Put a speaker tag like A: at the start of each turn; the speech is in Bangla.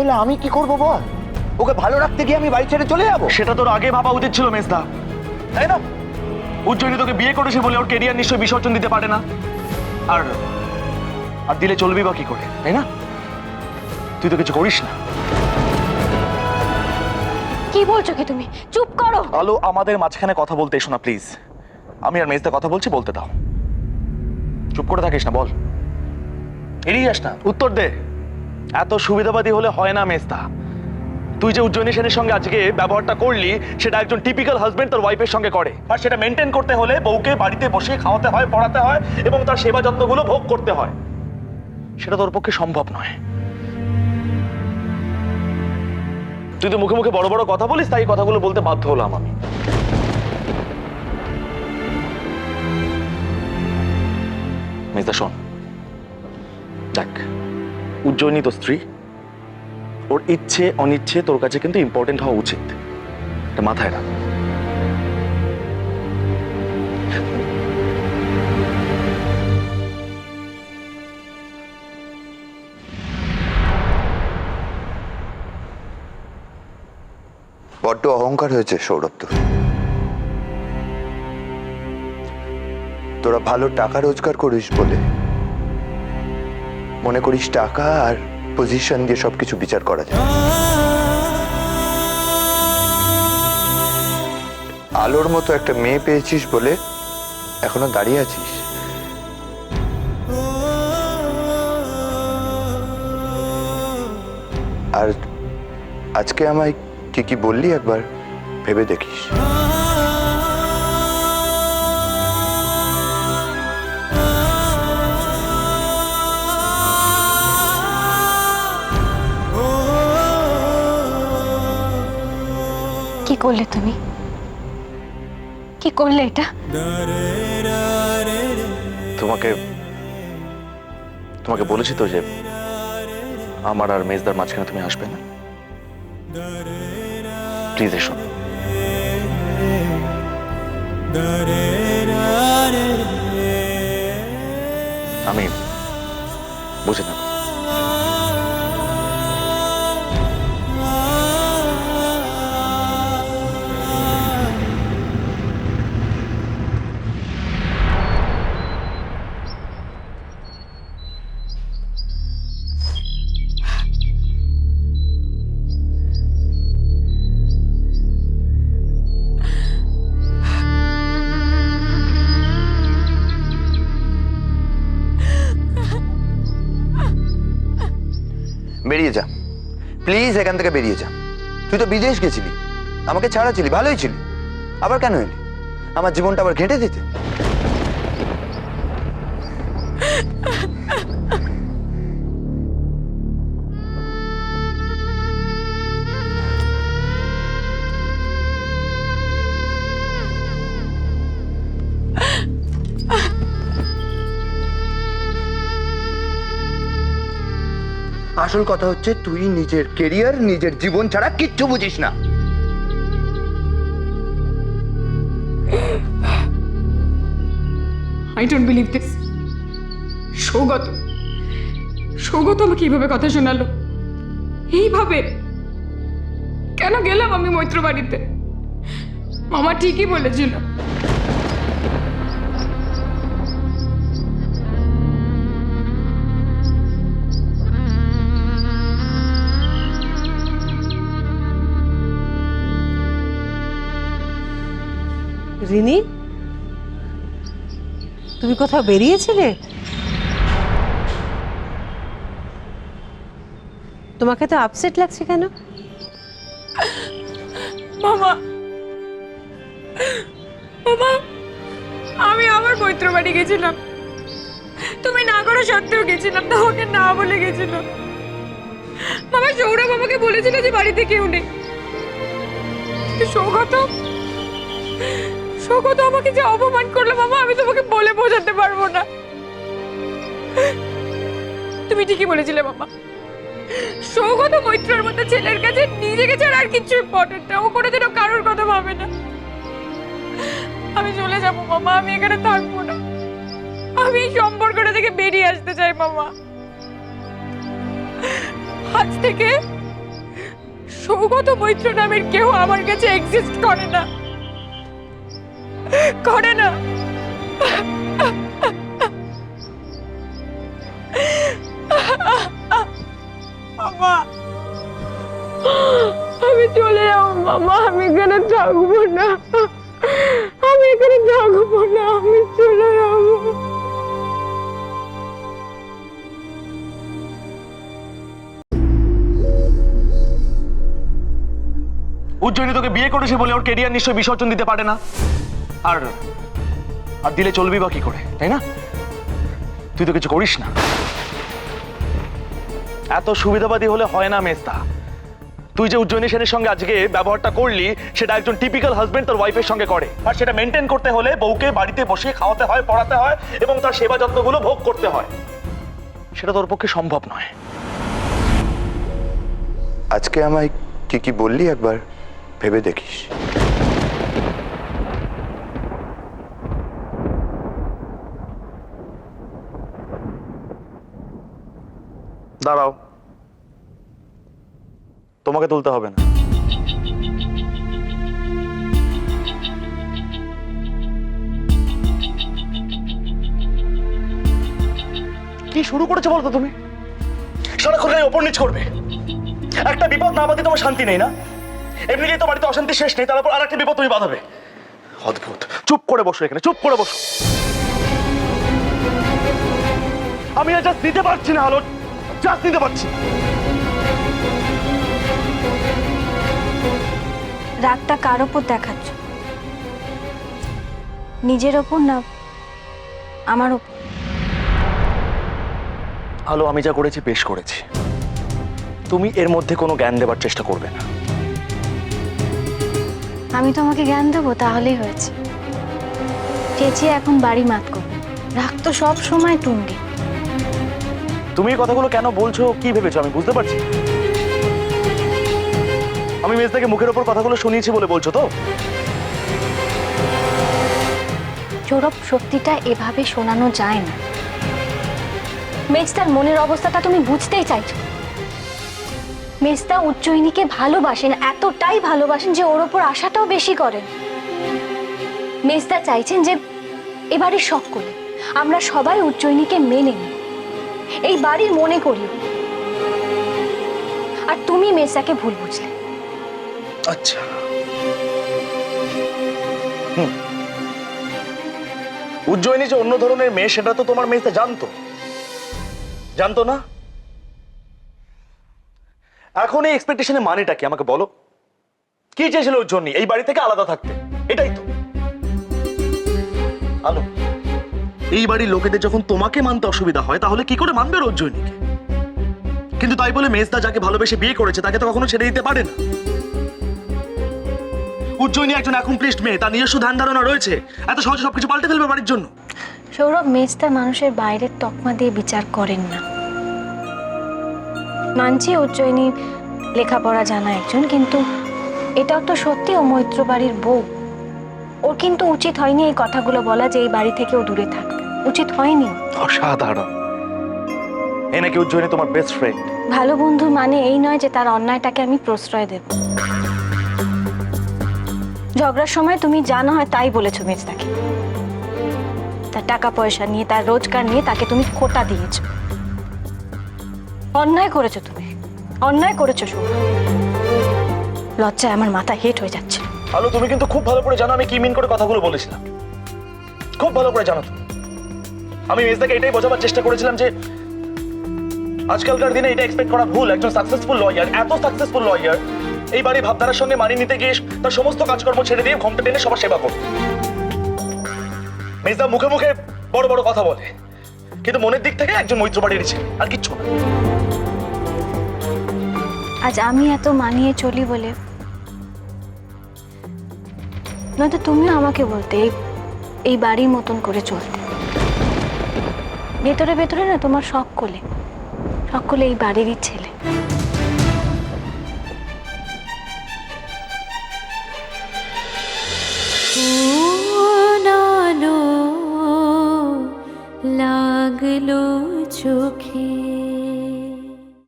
A: এলে আমি কি করব বল? ওকে ভালো রাখতে গিয়ে আমি বাড়ি ছেড়ে চলে যাবো?
B: সেটা তোর আগে ভাবা উচিত ছিল মেজদা, তাই না? উজ্জয়িনী তোকে বিয়ে করেছে বলে ওর কেরিয়ার নিশ্চয়ই বিসর্জন দিতে পারে না। আর আর দিলে চলবি বা কি করে, তাই না? তুই তো কিছু করিস না।
C: কি বলছো কি তুমি? চুপ করো।
B: আলো, আমাদের মাঝখানে কথা বলতে এসো না প্লিজ। আমি আর মেজদা কথা বলছি, বলতে দাও। চুপ করে থাকিস না, বল। এড়িয়ে যাস না, উত্তর দে। এত সুবিধাবাদী হলে হয় না মেজদা। তুই যে উজ্জয়িনী সেনের সঙ্গে আজকে ব্যবহারটা করলি, সেটা একজন টিপিক্যাল হাজবেন্ড তার ওয়াইফের সঙ্গে করে। আর সেটা মেনটেন করতে হলে বউকে বাড়িতে বসে খাওয়াতে হয়, পড়াতে হয় এবং তার সেবা যত্নগুলো ভোগ করতে হয়। সেটা তোর পক্ষে সম্ভব নয়। তুই তো মুখে মুখে বড় বড় কথা বলিস, তাই কথাগুলো বলতে বাধ্য হলাম আমি। মেজদা শোন, দেখ, উজ্জয়িনী তো স্ত্রী, ওর ইচ্ছে অনিচ্ছে তোর কাছে কিন্তু ইম্পর্টেন্ট হওয়া উচিত। এটা মাথায় রাখ।
A: বড্ড অহংকার হয়েছে সৌরভ তোর। তোরা ভালো টাকা রোজগার করিস বলে মনে করিস টাকা আর পজিশন দিয়ে সবকিছু বিচার করা যায়। আলোর মতো একটা মেয়ে পেয়েছিস বলে এখনো দাঁড়িয়ে আছিস। আর আজকে আমায় কি কি বললি একবার ভেবে দেখিস।
C: কি করলে তুমি? কি করলে এটা?
B: তোমাকে তোমাকে বলেছি তো যে আমার আর মেজদার মাঝখানে তুমি আসবে না। প্লিজ এসো। আমি বুঝে নেব।
A: বেরিয়ে যা প্লিজ, এখান থেকে বেরিয়ে যা। তুই তো বিদেশ গেছিলি, আমাকে ছাড়া ছিলি, ভালোই ছিলি, আবার কেন এলি আমার জীবনটা আবার ঘেঁটে দিতে? আসল কথা হচ্ছে তুই নিজের কেরিয়ার, নিজের জীবন ছাড়া কিচ্ছু বুঝিস না।
D: I don't believe this. Saugata Saugata আমাকে এইভাবে কথা শোনালো, এইভাবে কেন গেলাম আমি মৈত্র বাড়িতে? মামা ঠিকই বলেছিল।
E: রিনি, তুমি কোথাও বেরিয়েছিলে? তোমাকে তো আপসেট লাগছে কেন?
D: মামা মামা আমি আবার মৈত্র বাড়ি গেছিলাম, তুমি না করো সত্ত্বেও গেছিলাম, তোমাকে না বলে গেছিলাম। মামা সৌরভ আমাকে বলেছিল যে বাড়িতে কেউ নেই। সৌগত সৌগত আমাকে যে অপমান করলো মামা, আমি তোমাকে বলে বোঝাতে পারবো না। তুমি ঠিকই বলেছিলে মামা, সৌগত মৈত্রের মতো ছেলের কাছে নিজেকে ছাড়া আর কিছু ইম্পর্টেন্ট না। ও কোনোদিনও কারোর কথা ভাবে না। আমি চলে যাবো মামা, আমি এখানে থাকবো না। আমি এই সম্পর্কটা থেকে বেরিয়ে আসতে চাই মামা। আজ থেকে সৌগত মৈত্র নামের কেউ আমার কাছে এক্সিস্ট করে না, করে না। মামা, আমি চলে যাবো মামা, আমি এখানে থাকবো না, আমি এখানে থাকবো না, আমি চলে যাবো।
B: উজ্জয়িনী তোকে বিয়ে করেছে বলে ওর কেরিয়ার নিশ্চয় বিসর্জন দিতে পারে না। আর আর দিলে চলবি বা কি করে, তাই না? তুই তো কিছু করিস না। এত সুবিধাবাদী হলে হয় না মেজদা। তুই যে উজ্জয়িনী সেনের সঙ্গে আজকে ব্যবহারটা করলি, সেটা একজন টিপিক্যাল হাজবেন্ড তার ওয়াইফের সঙ্গে করে। আর সেটা মেনটেন করতে হলে বউকে বাড়িতে বসে খাওয়াতে হয়, পড়াতে হয় এবং তার সেবা যত্নগুলো ভোগ করতে হয়। সেটা তোর পক্ষে সম্ভব নয়।
A: আজকে আমায় কি কি বললি একবার ভেবে দেখিস।
B: দাঁড়াও, তোমাকে তুলতে হবে না। কি শুরু করেছো বলতো তুমি? সারাক্ষণ গায়ে ওপর নিচ করবে। একটা বিপদ না বাঁধে তোমার শান্তি নেই না? এমনিতেই তো বাড়িতে অশান্তি শেষ নেই, তার উপর আর একটা বিপদ তুমি বাঁধাবে। অদ্ভুত। চুপ করে বসো এখানে, চুপ করে বসো। আমি আর জাস্ট নিতে পারছি না আলো, জাস্ট নিতে পারছি না।
C: রাগটা কার ওপর দেখাচ্ছ? নিজের ওপর না আমার ওপর?
B: আলো, আমি যা করেছি বেশ করেছি। তুমি এর মধ্যে কোনো জ্ঞান দেবার চেষ্টা করবে না।
C: আমি তোমাকে জ্ঞান দেবো তাহলেই হয়েছে। চেঁচিয়ে এখন বাড়ি মাত করবে, রাগ তো সব সময় টুঙ্গি।
B: তুমি এই কথাগুলো কেন বলছো, কি ভেবেছো আমি বুঝতে পারছি। আমি মেজদাকে মুখের ওপর কথাগুলো শুনিয়েছি বলে বলছো তো?
C: সৌরভ, সত্যিটা এভাবে শোনানো যায় না। মেজদার মনের অবস্থাটা তুমি বুঝতেই চাইছো। মেজদা উজ্জয়িনীকে ভালোবাসেন, এতটাই ভালোবাসেন যে ওর ওপর আশাটাও বেশি করেন। মেজদা চাইছেন যে এবারে সকলে আমরা সবাই উজ্জয়িনীকে মেনে নিই, এই বাড়ির মনে করি। আর তুমি মেজদাকে ভুল বুঝলে।
B: আচ্ছা, উজ্জয়িনী যে অন্য ধরনের মেয়ে সেটা তো তোমার মেজদা জানতো না? এখন এই এক্সপেকটেশনের মানেটা কি আমাকে বলো? কি চেয়েছিল উজ্জয়িনী? এই বাড়ি থেকে আলাদা থাকতে, এটাই তো। আলো, এই বাড়ির লোকেদের যখন তোমাকে মানতে অসুবিধা হয় তাহলে কি করে মানবে উজ্জয়িনীকে? কিন্তু তাই বলে মেজদা যাকে ভালোবেসে বিয়ে করেছে তাকে তো কখনো ছেড়ে দিতে পারে না। উজ্জয়িনী একজন অ্যাকমপ্লিশড মেয়ে, তার নিজস্ব ধ্যান ধারণা রয়েছে। এত সহজে সবকিছু পাল্টে ফেলবে বাড়ির জন্য?
C: সৌরভ, মেজদা মানুষের বাইরের তকমা দিয়ে বিচার করেন না। মানছি উজ্জয়িনী লেখাপড়া জানা একজন, কিন্তু এটাও তো সত্যি ও মৈত্র বাড়ির বউ। ওর কিন্তু উচিত হয়নি এই কথাগুলো বলা যে এই বাড়ি থেকে ও দূরে থাকবে। উচিত হয়নি।
B: অসাধারণ। এই নাকি উজ্জয়িনী তোমার বেস্ট ফ্রেন্ড?
C: ভালো বন্ধু মানে এই নয় যে তার অন্যায়টাকে আমি প্রশ্রয় দেব। ঝগড়ার সময় তুমি জানা হয় তাই বলেছো মেজদাকে। তার টাকা পয়সা নিয়ে, তার রোজগার নিয়ে তাকে তুমি খোটা দিয়েছো। অন্যায় করেছো তুমি, অন্যায় করেছো সৌরভ। লজ্জায় আমার মাথা হেট হয়ে যাচ্ছে।
B: আলো, তুমি কিন্তু খুব ভালো করে জানো আমি কি মিন করে কথাগুলো বলেছিলাম। খুব ভালো করে জানো তুমি। আমি মেজদাকে এটাই বোঝাবার চেষ্টা করেছিলাম যে আজকালকার দিনে এটা এক্সপেক্ট করা ভুল। একজন সাকসেসফুল লয়ার, এত সাকসেসফুল লয়ার, এই বাড়ি ভাবধারার সঙ্গে মানিয়ে নিতে গিয়ে তার সমস্ত কাজকর্ম ছেড়ে দিয়ে ঘোমটা টেনে সবার সেবা করবে। মেজদা মুখে মুখে বড় বড় কথা বলে, কিন্তু মনের দিক থেকে একজন মৈত্র বাড়ির ছেলে, আর কিচ্ছু না।
C: আজ আমি এত মানিয়ে চলি বলে, নয়তো তুমিও আমাকে বলতে এই বাড়ির মতন করে চলতে। ভেতরে ভেতরে না তোমার সকলে এই বাড়িরই ছেলে।
F: লাগলো চোখে